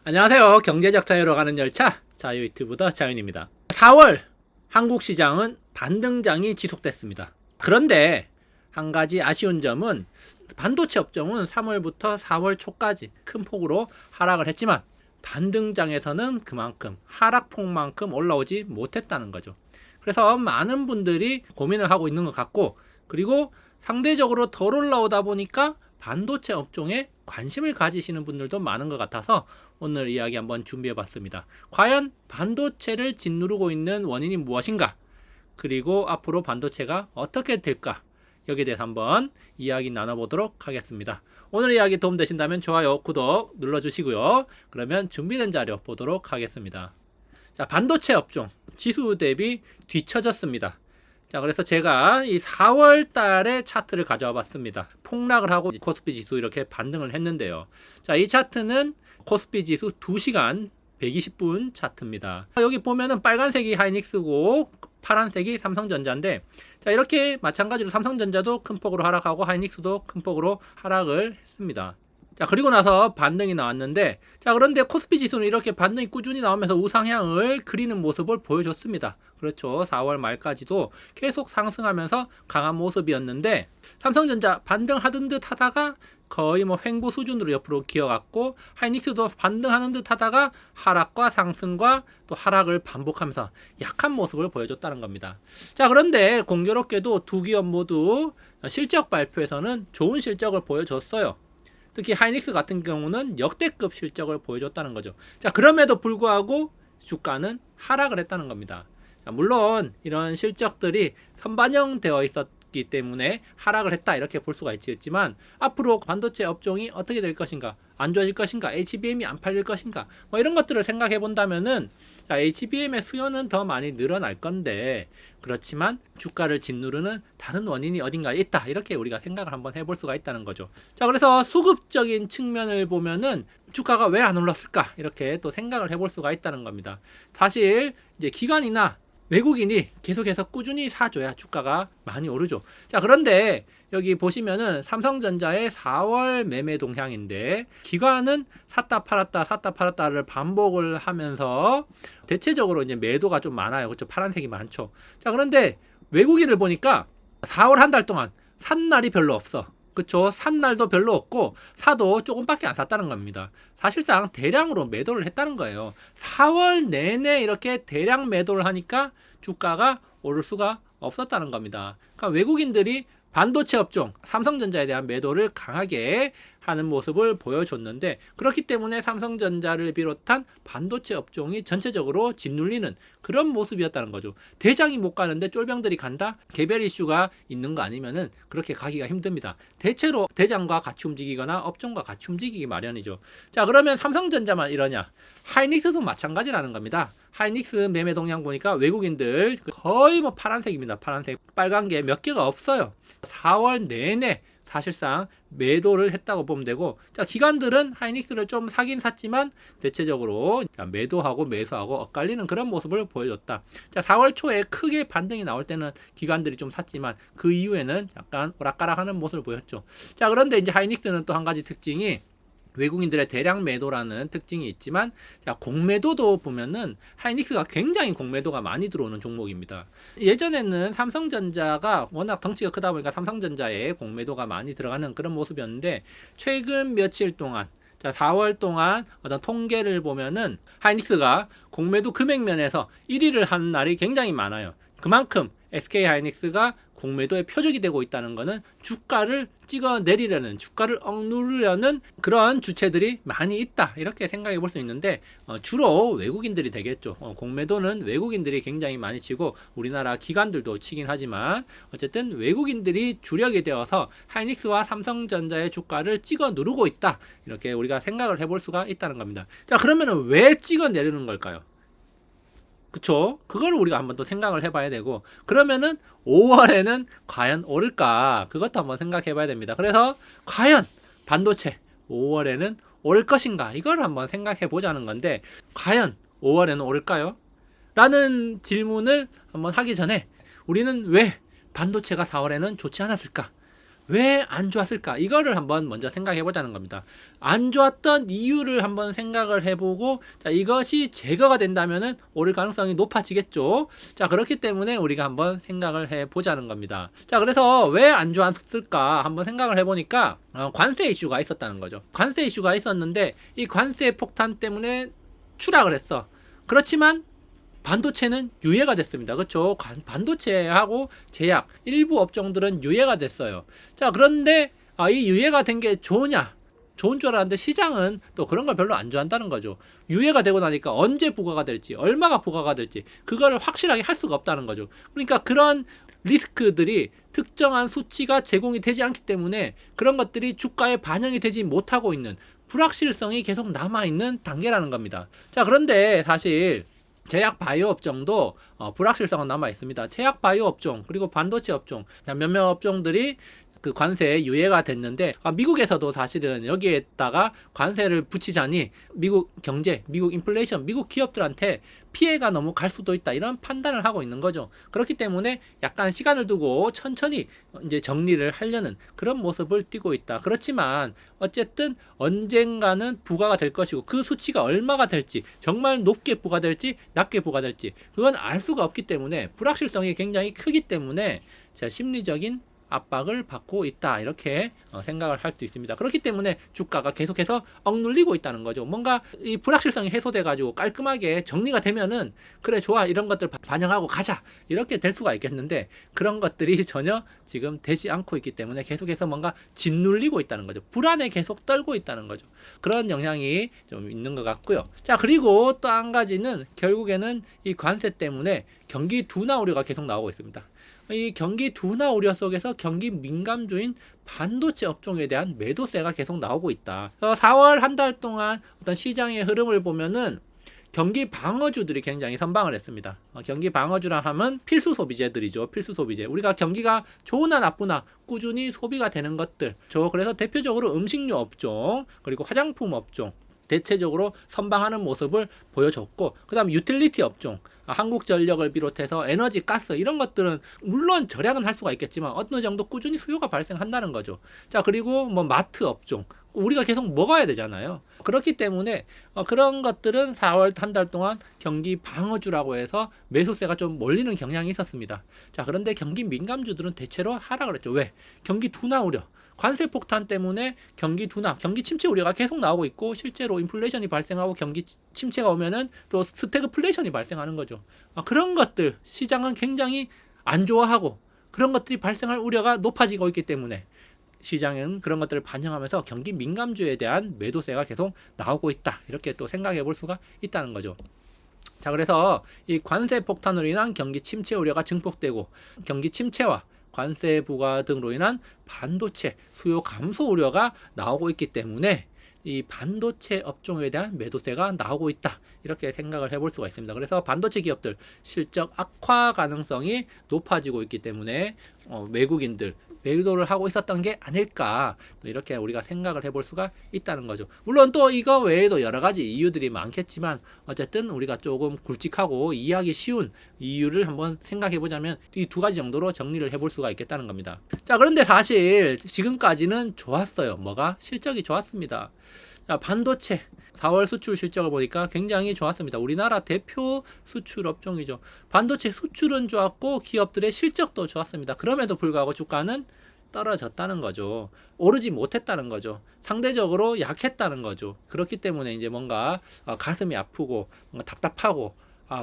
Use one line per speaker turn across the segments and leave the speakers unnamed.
안녕하세요. 경제적 자유로 가는 열차 자유 유튜브더 자윤입니다. 4월 한국 시장은 반등장이 지속됐습니다. 그런데 한 가지 아쉬운 점은 반도체 업종은 3월부터 4월 초까지 큰 폭으로 하락을 했지만 반등장에서는 그만큼 하락폭만큼 올라오지 못했다는 거죠. 그래서 많은 분들이 고민을 하고 있는 것 같고, 그리고 상대적으로 덜 올라오다 보니까 반도체 업종에 관심을 가지시는 분들도 많은 것 같아서 오늘 이야기 한번 준비해 봤습니다. 과연 반도체를 짓누르고 있는 원인이 무엇인가? 그리고 앞으로 반도체가 어떻게 될까? 여기에 대해서 한번 이야기 나눠보도록 하겠습니다. 오늘 이야기 도움되신다면 좋아요, 구독 눌러주시고요. 그러면 준비된 자료 보도록 하겠습니다. 자, 반도체 업종 지수 대비 뒤처졌습니다. 자, 그래서 제가 이 4월 달에 차트를 가져와 봤습니다. 폭락을 하고 코스피 지수 이렇게 반등을 했는데요. 자, 이 차트는 코스피 지수 2시간 120분 차트입니다. 여기 보면은 빨간색이 하이닉스고 파란색이 삼성전자인데, 자, 이렇게 마찬가지로 삼성전자도 큰 폭으로 하락하고 하이닉스도 큰 폭으로 하락을 했습니다. 자, 그리고 나서 반등이 나왔는데, 자, 그런데 코스피 지수는 이렇게 반등이 꾸준히 나오면서 우상향을 그리는 모습을 보여줬습니다. 그렇죠. 4월 말까지도 계속 상승하면서 강한 모습이었는데, 삼성전자 반등하던 듯 하다가 거의 횡보 수준으로 옆으로 기어갔고, 하이닉스도 반등하는 듯 하다가 하락과 상승과 또 하락을 반복하면서 약한 모습을 보여줬다는 겁니다. 자, 그런데 공교롭게도 두 기업 모두 실적 발표에서는 좋은 실적을 보여줬어요. 특히 하이닉스 같은 경우는 역대급 실적을 보여줬다는 거죠. 자, 그럼에도 불구하고 주가는 하락을 했다는 겁니다. 자, 물론 이런 실적들이 선반영되어 있었기 때문에 하락을 했다 이렇게 볼 수가 있겠지만, 앞으로 반도체 업종이 어떻게 될 것인가, 안 좋아질 것인가, HBM이 안 팔릴 것인가, 이런 것들을 생각해 본다면은, 자, HBM의 수요는 더 많이 늘어날 건데, 그렇지만 주가를 짓누르는 다른 원인이 어딘가에 있다, 이렇게 우리가 생각을 한번 해볼 수가 있다는 거죠. 자, 그래서 수급적인 측면을 보면은 주가가 왜 안 올랐을까, 이렇게 또 생각을 해볼 수가 있다는 겁니다. 사실 이제 기관이나 외국인이 계속해서 꾸준히 사줘야 주가가 많이 오르죠. 자, 그런데 여기 보시면은 삼성전자의 4월 매매 동향인데, 기관은 샀다 팔았다를 반복을 하면서 대체적으로 이제 매도가 좀 많아요. 그렇죠? 파란색이 많죠. 자, 그런데 외국인을 보니까 4월 한 달 동안 산 날이 별로 없어. 그쵸? 산 날도 별로 없고 사도 조금밖에 안 샀다는 겁니다. 사실상 대량으로 매도를 했다는 거예요. 4월 내내 이렇게 대량 매도를 하니까 주가가 오를 수가 없었다는 겁니다. 그러니까 외국인들이 반도체 업종, 삼성전자에 대한 매도를 강하게 하는 모습을 보여줬는데, 그렇기 때문에 삼성전자를 비롯한 반도체 업종이 전체적으로 짓눌리는 그런 모습이었다는 거죠. 대장이 못 가는데 쫄병들이 간다? 개별 이슈가 있는 거 아니면은 그렇게 가기가 힘듭니다. 대체로 대장과 같이 움직이거나 업종과 같이 움직이기 마련이죠. 자, 그러면 삼성전자만 이러냐? 하이닉스도 마찬가지라는 겁니다. 하이닉스 매매 동향 보니까 외국인들 거의 파란색입니다. 파란색. 빨간 게 몇 개가 없어요. 4월 내내 사실상 매도를 했다고 보면 되고, 자, 기관들은 하이닉스를 좀 사긴 샀지만 대체적으로 매도하고 매수하고 엇갈리는 그런 모습을 보여줬다. 자, 4월 초에 크게 반등이 나올 때는 기관들이 좀 샀지만 그 이후에는 약간 오락가락하는 모습을 보였죠. 자, 그런데 이제 하이닉스는 또 한 가지 특징이 외국인들의 대량 매도라는 특징이 있지만, 자, 공매도도 보면은 하이닉스가 굉장히 공매도가 많이 들어오는 종목입니다. 예전에는 삼성전자가 워낙 덩치가 크다 보니까 삼성전자에 공매도가 많이 들어가는 그런 모습이었는데, 최근 며칠 동안, 자, 4월 동안 어떤 통계를 보면은 하이닉스가 공매도 금액면에서 1위를 하는 날이 굉장히 많아요. 그만큼 SK 하이닉스가 공매도의 표적이 되고 있다는 것은 주가를 찍어 내리려는, 주가를 억누르려는 그런 주체들이 많이 있다, 이렇게 생각해 볼 수 있는데, 주로 외국인들이 되겠죠. 공매도는 외국인들이 굉장히 많이 치고 우리나라 기관들도 치긴 하지만 어쨌든 외국인들이 주력이 되어서 하이닉스와 삼성전자의 주가를 찍어 누르고 있다, 이렇게 우리가 생각을 해볼 수가 있다는 겁니다. 자, 그러면 왜 찍어 내리는 걸까요? 그쵸? 그걸 우리가 한번 또 생각을 해봐야 되고, 그러면은 5월에는 과연 오를까? 그것도 한번 생각해 봐야 됩니다. 그래서 과연 반도체 5월에는 오를 것인가? 이걸 한번 생각해 보자는 건데, 과연 5월에는 오를까요? 라는 질문을 한번 하기 전에 우리는 왜 반도체가 4월에는 좋지 않았을까? 왜 안 좋았을까? 이거를 한번 먼저 생각해 보자는 겁니다. 안 좋았던 이유를 한번 생각을 해보고, 자, 이것이 제거가 된다면은 오를 가능성이 높아지겠죠. 자, 그렇기 때문에 우리가 한번 생각을 해 보자는 겁니다. 자, 그래서 왜 안 좋았을까 한번 생각을 해보니까 관세 이슈가 있었다는 거죠. 관세 이슈가 있었는데 이 관세 폭탄 때문에 추락을 했어. 그렇지만 반도체는 유예가 됐습니다. 그렇죠? 반도체하고 제약 일부 업종들은 유예가 됐어요. 자, 그런데 이 유예가 된 게 좋으냐? 좋은 줄 알았는데 시장은 또 그런 걸 별로 안 좋아한다는 거죠. 유예가 되고 나니까 언제 부과가 될지, 얼마가 부과가 될지 그걸 확실하게 할 수가 없다는 거죠. 그러니까 그런 리스크들이 특정한 수치가 제공이 되지 않기 때문에 그런 것들이 주가에 반영이 되지 못하고 있는 불확실성이 계속 남아있는 단계라는 겁니다. 자, 그런데 사실 제약 바이오 업종도 불확실성은 남아 있습니다. 제약 바이오 업종 그리고 반도체 업종 몇몇 업종들이 그 관세에 유예가 됐는데 미국에서도 사실은 여기에다가 관세를 붙이자니 미국 경제, 미국 인플레이션, 미국 기업들한테 피해가 너무 갈 수도 있다 이런 판단을 하고 있는 거죠. 그렇기 때문에 약간 시간을 두고 천천히 이제 정리를 하려는 그런 모습을 띠고 있다. 그렇지만 어쨌든 언젠가는 부과가 될 것이고 그 수치가 얼마가 될지 정말 높게 부과될지 낮게 부과될지 그건 알 수가 없기 때문에 불확실성이 굉장히 크기 때문에 심리적인 압박을 받고 있다 이렇게 생각을 할 수 있습니다. 그렇기 때문에 주가가 계속해서 억눌리고 있다는 거죠. 뭔가 이 불확실성이 해소돼 가지고 깔끔하게 정리가 되면은 그래 좋아 이런 것들 반영하고 가자 이렇게 될 수가 있겠는데 그런 것들이 전혀 지금 되지 않고 있기 때문에 계속해서 뭔가 짓눌리고 있다는 거죠. 불안에 계속 떨고 있다는 거죠. 그런 영향이 좀 있는 것 같고요. 자, 그리고 또 한 가지는 결국에는 이 관세 때문에 경기 둔화 우려가 계속 나오고 있습니다. 이 경기 둔화 우려 속에서 경기 민감주인 반도체 업종에 대한 매도세가 계속 나오고 있다. 4월 한 달 동안 어떤 시장의 흐름을 보면은 경기 방어주들이 굉장히 선방을 했습니다. 경기 방어주라 하면 필수 소비재들이죠. 필수 소비재. 우리가 경기가 좋으나 나쁘나 꾸준히 소비가 되는 것들. 그래서 대표적으로 음식료 업종, 그리고 화장품 업종, 대체적으로 선방하는 모습을 보여줬고, 그 다음 유틸리티 업종, 한국전력을 비롯해서 에너지, 가스 이런 것들은 물론 절약은 할 수가 있겠지만 어느 정도 꾸준히 수요가 발생한다는 거죠. 자, 그리고 뭐 마트 업종 우리가 계속 먹어야 되잖아요. 그렇기 때문에 그런 것들은 4월 한 달 동안 경기 방어주라고 해서 매수세가 좀 몰리는 경향이 있었습니다. 자, 그런데 경기 민감주들은 대체로 하락을 했죠. 왜? 경기 둔화 우려. 관세 폭탄 때문에 경기 둔화, 경기 침체 우려가 계속 나오고 있고 실제로 인플레이션이 발생하고 경기 침체가 오면은 또 스태그플레이션이 발생하는 거죠. 그런 것들 시장은 굉장히 안 좋아하고 그런 것들이 발생할 우려가 높아지고 있기 때문에 시장은 그런 것들을 반영하면서 경기 민감주에 대한 매도세가 계속 나오고 있다. 이렇게 또 생각해 볼 수가 있다는 거죠. 자, 그래서 이 관세 폭탄으로 인한 경기 침체 우려가 증폭되고 경기 침체와 관세 부과 등으로 인한 반도체 수요 감소 우려가 나오고 있기 때문에 이 반도체 업종에 대한 매도세가 나오고 있다. 이렇게 생각을 해볼 수가 있습니다. 그래서 반도체 기업들 실적 악화 가능성이 높아지고 있기 때문에 외국인들 매도를 하고 있었던 게 아닐까 이렇게 우리가 생각을 해볼 수가 있다는 거죠. 물론 또 이거 외에도 여러 가지 이유들이 많겠지만 어쨌든 우리가 조금 굵직하고 이해하기 쉬운 이유를 한번 생각해 보자면 이 두 가지 정도로 정리를 해볼 수가 있겠다는 겁니다. 자, 그런데 사실 지금까지는 좋았어요. 뭐가? 실적이 좋았습니다. 자, 반도체 4월 수출 실적을 보니까 굉장히 좋았습니다. 우리나라 대표 수출 업종이죠. 반도체 수출은 좋았고 기업들의 실적도 좋았습니다. 그럼에도 불구하고 주가는 떨어졌다는 거죠. 오르지 못했다는 거죠. 상대적으로 약했다는 거죠. 그렇기 때문에 이제 뭔가 가슴이 아프고 뭔가 답답하고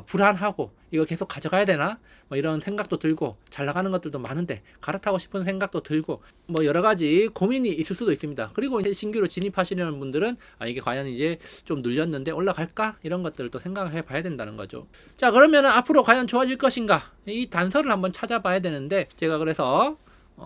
불안하고 이거 계속 가져가야 되나? 뭐 이런 생각도 들고 잘 나가는 것들도 많은데 갈아타고 싶은 생각도 들고 뭐 여러 가지 고민이 있을 수도 있습니다. 그리고 이제 신규로 진입하시려는 분들은 이게 과연 이제 좀 눌렸는데 올라갈까? 이런 것들을 또 생각을 해봐야 된다는 거죠. 자, 그러면은 앞으로 과연 좋아질 것인가? 이 단서를 한번 찾아봐야 되는데 제가 그래서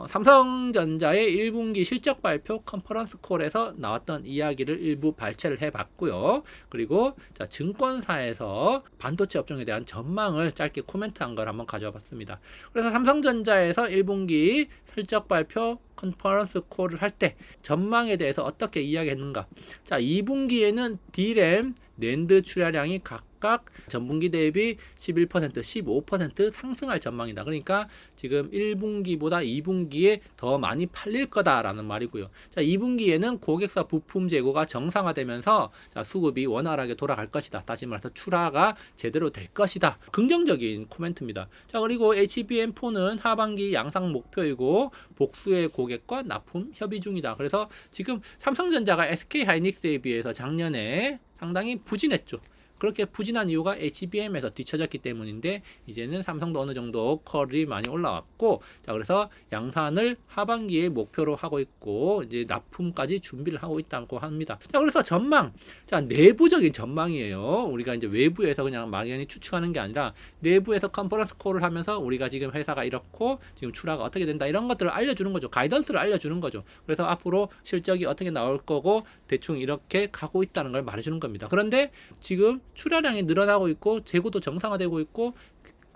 삼성전자의 1분기 실적 발표 컨퍼런스 콜에서 나왔던 이야기를 일부 발췌를 해봤고요. 그리고 증권사에서 반도체 업종에 대한 전망을 짧게 코멘트한 걸 한번 가져와 봤습니다. 그래서 삼성전자에서 1분기 실적 발표 컨퍼런스 콜을 할 때 전망에 대해서 어떻게 이야기했는가. 자, 2분기에는 D램, 낸드 출하량이 각 각각 전분기 대비 11%, 15% 상승할 전망이다. 그러니까 지금 1분기보다 2분기에 더 많이 팔릴 거다라는 말이고요. 자, 2분기에는 고객사 부품 재고가 정상화되면서 자, 수급이 원활하게 돌아갈 것이다. 다시 말해서 출하가 제대로 될 것이다. 긍정적인 코멘트입니다. 자, 그리고 HBM4는 하반기 양상 목표이고 복수의 고객과 납품 협의 중이다. 그래서 지금 삼성전자가 SK하이닉스에 비해서 작년에 상당히 부진했죠. 그렇게 부진한 이유가 HBM에서 뒤처졌기 때문인데 이제는 삼성도 어느 정도 퀄이 많이 올라왔고 자 그래서 양산을 하반기에 목표로 하고 있고 이제 납품까지 준비를 하고 있다고 합니다. 자 그래서 전망 자 내부적인 전망이에요. 우리가 이제 외부에서 그냥 막연히 추측하는 게 아니라 내부에서 컨퍼런스 콜을 하면서 우리가 지금 회사가 이렇고 지금 출하가 어떻게 된다 이런 것들을 알려주는 거죠. 가이던스를 알려주는 거죠. 그래서 앞으로 실적이 어떻게 나올 거고 대충 이렇게 가고 있다는 걸 말해주는 겁니다. 그런데 지금 출하량이 늘어나고 있고 재고도 정상화되고 있고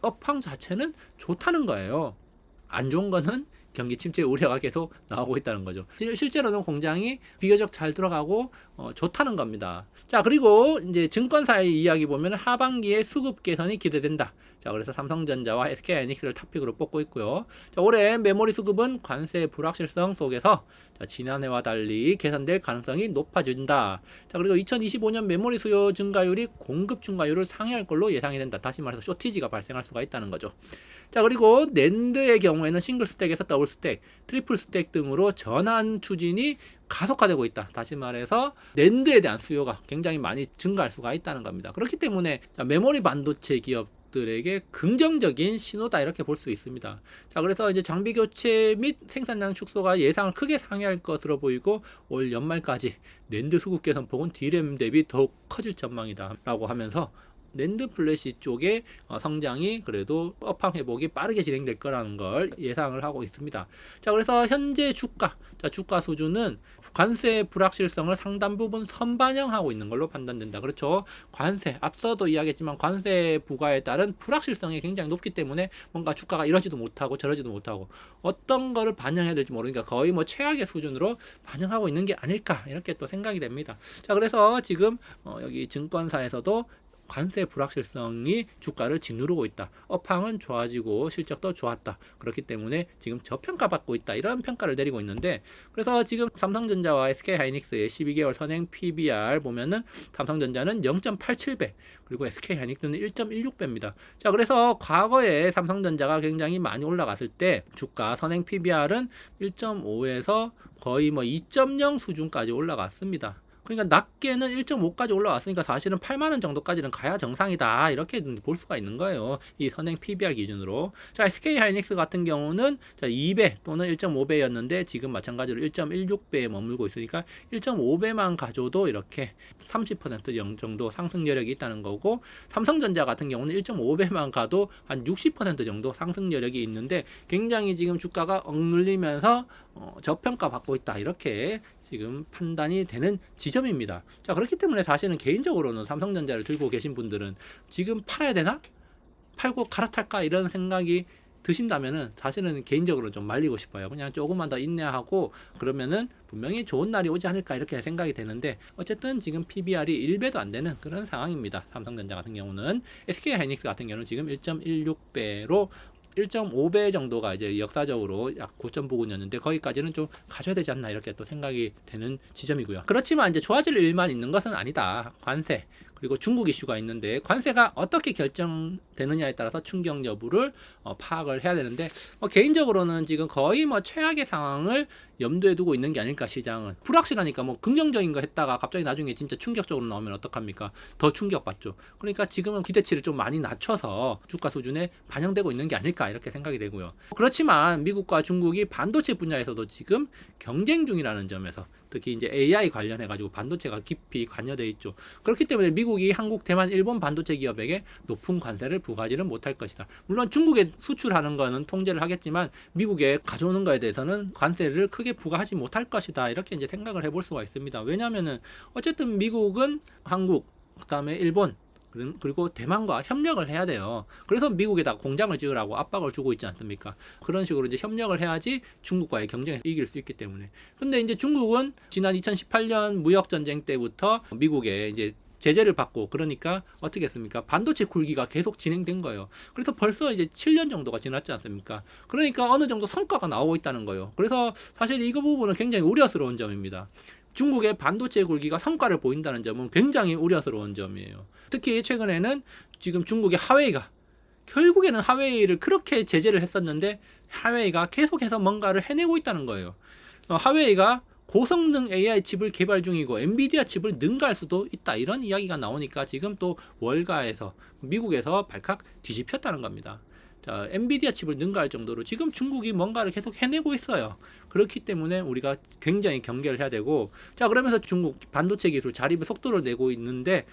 업황 자체는 좋다는 거예요. 안 좋은 거는 경기 침체 우려가 계속 나오고 있다는 거죠. 실제로는 공장이 비교적 잘 들어가고 좋다는 겁니다. 자 그리고 이제 증권사의 이야기 보면 하반기에 수급 개선이 기대된다. 자 그래서 삼성전자와 SK하이닉스를 탑픽으로 뽑고 있고요. 자 올해 메모리 수급은 관세 불확실성 속에서 자, 지난해와 달리 개선될 가능성이 높아진다. 자 그리고 2025년 메모리 수요 증가율이 공급 증가율을 상회할 걸로 예상이 된다. 다시 말해서 쇼티지가 발생할 수가 있다는 거죠. 자 그리고 낸드의 경우에는 싱글 스택에서 더블 스택, 트리플 스택 등으로 전환 추진이 가속화되고 있다. 다시 말해서 낸드에 대한 수요가 굉장히 많이 증가할 수가 있다는 겁니다. 그렇기 때문에 메모리 반도체 기업들에게 긍정적인 신호다 이렇게 볼 수 있습니다. 자 그래서 이제 장비 교체 및 생산량 축소가 예상을 크게 상회할 것으로 보이고 올 연말까지 낸드 수급 개선 폭은 D램 대비 더욱 커질 전망이다 라고 하면서 낸드 플래시 쪽의 성장이 그래도 업황 회복이 빠르게 진행될 거라는 걸 예상을 하고 있습니다. 자 그래서 현재 주가 주가 수준은 관세 불확실성을 상당 부분 선반영하고 있는 걸로 판단된다. 그렇죠. 관세 앞서도 이야기했지만 관세 부과에 따른 불확실성이 굉장히 높기 때문에 뭔가 주가가 이러지도 못하고 저러지도 못하고 어떤 거를 반영해야 될지 모르니까 거의 뭐 최악의 수준으로 반영하고 있는 게 아닐까 이렇게 또 생각이 됩니다. 자 그래서 지금 여기 증권사에서도 관세 불확실성이 주가를 짓누르고 있다. 업황은 좋아지고 실적도 좋았다. 그렇기 때문에 지금 저평가받고 있다. 이런 평가를 내리고 있는데 그래서 지금 삼성전자와 SK하이닉스의 12개월 선행 PBR 보면은 삼성전자는 0.87배 그리고 SK하이닉스는 1.16배입니다. 자 그래서 과거에 삼성전자가 굉장히 많이 올라갔을 때 주가 선행 PBR은 1.5에서 거의 뭐 2.0 수준까지 올라갔습니다. 그러니까 낮게는 1.5까지 올라왔으니까 사실은 8만원 정도까지는 가야 정상이다 이렇게 볼 수가 있는 거예요. 이 선행 PBR 기준으로. 자 SK하이닉스 같은 경우는 자 2배 또는 1.5배였는데 지금 마찬가지로 1.16배에 머물고 있으니까 1.5배만 가져도 이렇게 30% 정도 상승 여력이 있다는 거고 삼성전자 같은 경우는 1.5배만 가도 한 60% 정도 상승 여력이 있는데 굉장히 지금 주가가 억눌리면서 저평가 받고 있다 이렇게 지금 판단이 되는 지점입니다. 자 그렇기 때문에 사실은 개인적으로는 삼성전자를 들고 계신 분들은 지금 팔아야 되나? 팔고 갈아탈까? 이런 생각이 드신다면은 사실은 개인적으로 좀 말리고 싶어요. 그냥 조금만 더 인내하고 그러면은 분명히 좋은 날이 오지 않을까 이렇게 생각이 되는데 어쨌든 지금 PBR이 1배도 안 되는 그런 상황입니다. 삼성전자 같은 경우는 SK하이닉스 같은 경우는 지금 1.16배로 1.5배 정도가 이제 역사적으로 약 고점 부근이었는데 거기까지는 좀 가져야 되지 않나 이렇게 또 생각이 되는 지점이고요. 그렇지만 이제 좋아질 일만 있는 것은 아니다. 관세 그리고 중국 이슈가 있는데 관세가 어떻게 결정되느냐에 따라서 충격 여부를 파악을 해야 되는데 개인적으로는 지금 거의 뭐 최악의 상황을 염두에 두고 있는 게 아닐까 시장은. 불확실하니까 뭐 긍정적인 거 했다가 갑자기 나중에 진짜 충격적으로 나오면 어떡합니까? 더 충격받죠. 그러니까 지금은 기대치를 좀 많이 낮춰서 주가 수준에 반영되고 있는 게 아닐까 이렇게 생각이 되고요. 그렇지만 미국과 중국이 반도체 분야에서도 지금 경쟁 중이라는 점에서 특히 이제 AI 관련해 가지고 반도체가 깊이 관여돼 있죠. 그렇기 때문에 미국이 한국, 대만, 일본 반도체 기업에게 높은 관세를 부과하지는 못할 것이다. 물론 중국에 수출하는 거는 통제를 하겠지만 미국에 가져오는 거에 대해서는 관세를 크게 부과하지 못할 것이다. 이렇게 이제 생각을 해볼 수가 있습니다. 왜냐하면은 어쨌든 미국은 한국, 그다음에 일본 그리고 대만과 협력을 해야 돼요. 그래서 미국에다 공장을 지으라고 압박을 주고 있지 않습니까? 그런 식으로 이제 협력을 해야지 중국과의 경쟁에서 이길 수 있기 때문에. 근데 이제 중국은 지난 2018년 무역 전쟁 때부터 미국에 이제 제재를 받고 그러니까 어떻게 했습니까? 반도체 굴기가 계속 진행된 거예요. 그래서 벌써 이제 7년 정도가 지났지 않습니까? 그러니까 어느 정도 성과가 나오고 있다는 거예요. 그래서 사실 이거 부분은 굉장히 우려스러운 점입니다. 중국의 반도체 굴기가 성과를 보인다는 점은 굉장히 우려스러운 점이에요. 특히 최근에는 지금 중국의 하웨이가 결국에는 하웨이를 그렇게 제재를 했었는데 하웨이가 계속해서 뭔가를 해내고 있다는 거예요. 하웨이가 고성능 AI 칩을 개발 중이고 엔비디아 칩을 능가할 수도 있다 이런 이야기가 나오니까 지금 또 월가에서 미국에서 발칵 뒤집혔다는 겁니다. 자, 엔비디아 칩을 능가할 정도로 지금 중국이 뭔가를 계속 해내고 있어요. 그렇기 때문에 우리가 굉장히 경계를 해야 되고, 자, 그러면서 중국 반도체 기술 자립의 속도를 내고 있는데,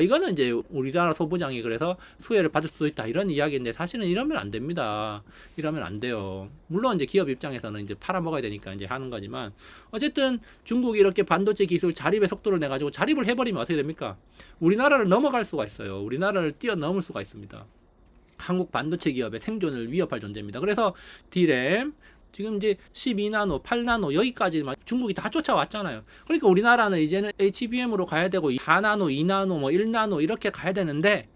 이거는 이제 우리나라 소부장이 그래서 수혜를 받을 수도 있다 이런 이야기인데 사실은 이러면 안 됩니다. 이러면 안 돼요. 물론 이제 기업 입장에서는 이제 팔아먹어야 되니까 이제 하는 거지만, 어쨌든 중국이 이렇게 반도체 기술 자립의 속도를 내가지고 자립을 해버리면 어떻게 됩니까? 우리나라를 넘어갈 수가 있어요. 우리나라를 뛰어넘을 수가 있습니다. 한국 반도체 기업의 생존을 위협할 존재입니다. 그래서 D램 지금 이제 12나노, 8나노 여기까지 중국이 다 쫓아왔잖아요. 그러니까 우리나라는 이제는 HBM으로 가야 되고 4나노, 2나노, 1나노 이렇게 가야 되는데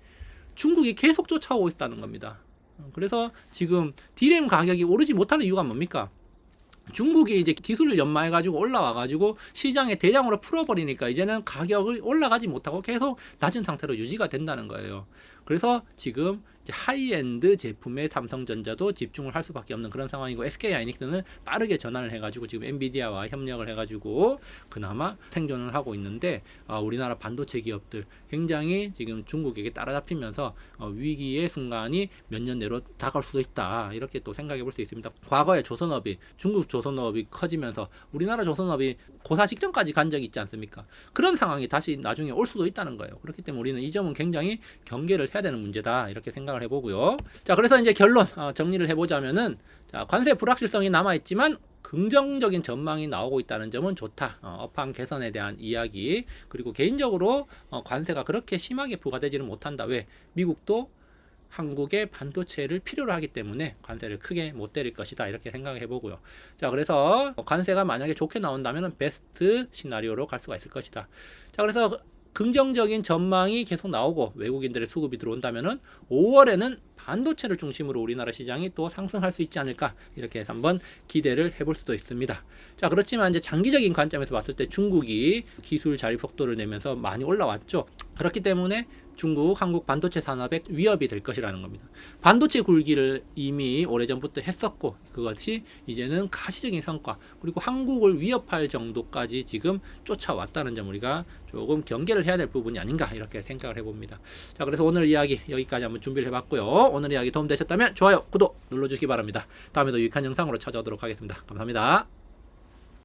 중국이 계속 쫓아오고 있다는 겁니다. 그래서 지금 D램 가격이 오르지 못하는 이유가 뭡니까? 중국이 이제 기술을 연마해가지고 올라와가지고 시장에 대량으로 풀어버리니까 이제는 가격이 올라가지 못하고 계속 낮은 상태로 유지가 된다는 거예요. 그래서 지금 이제 하이엔드 제품에 삼성전자도 집중을 할 수밖에 없는 그런 상황이고 SK하이닉스는 빠르게 전환을 해가지고 지금 엔비디아와 협력을 해가지고 그나마 생존을 하고 있는데 우리나라 반도체 기업들 굉장히 지금 중국에게 따라잡히면서 위기의 순간이 몇 년 내로 다가올 수도 있다 이렇게 또 생각해 볼 수 있습니다. 과거에 조선업이 중국 조선업이 커지면서 우리나라 조선업이 고사 직전까지 간 적이 있지 않습니까? 그런 상황이 다시 나중에 올 수도 있다는 거예요. 그렇기 때문에 우리는 이 점은 굉장히 경계를 해야 되는 문제다 이렇게 생각을 해보고요. 자, 그래서 이제 결론 정리를 해보자면은 자, 관세 불확실성이 남아있지만 긍정적인 전망이 나오고 있다는 점은 좋다. 업황 개선에 대한 이야기 그리고 개인적으로 관세가 그렇게 심하게 부과되지는 못한다. 왜? 미국도 한국의 반도체를 필요로 하기 때문에 관세를 크게 못 때릴 것이다 이렇게 생각해 보고요. 자, 그래서 관세가 만약에 좋게 나온다면 베스트 시나리오로 갈 수가 있을 것이다. 자, 그래서 긍정적인 전망이 계속 나오고 외국인들의 수급이 들어온다면은 5월에는 반도체를 중심으로 우리나라 시장이 또 상승할 수 있지 않을까 이렇게 해서 한번 기대를 해볼 수도 있습니다. 자, 그렇지만 이제 장기적인 관점에서 봤을 때 중국이 기술 자립 속도를 내면서 많이 올라왔죠. 그렇기 때문에 중국, 한국 반도체 산업에 위협이 될 것이라는 겁니다. 반도체 굴기를 이미 오래전부터 했었고 그것이 이제는 가시적인 성과 그리고 한국을 위협할 정도까지 지금 쫓아왔다는 점 우리가 조금 경계를 해야 될 부분이 아닌가 이렇게 생각을 해봅니다. 자, 그래서 오늘 이야기 여기까지 한번 준비를 해봤고요. 오늘 이야기 도움되셨다면 좋아요, 구독 눌러주시기 바랍니다. 다음에도 유익한 영상으로 찾아오도록 하겠습니다. 감사합니다.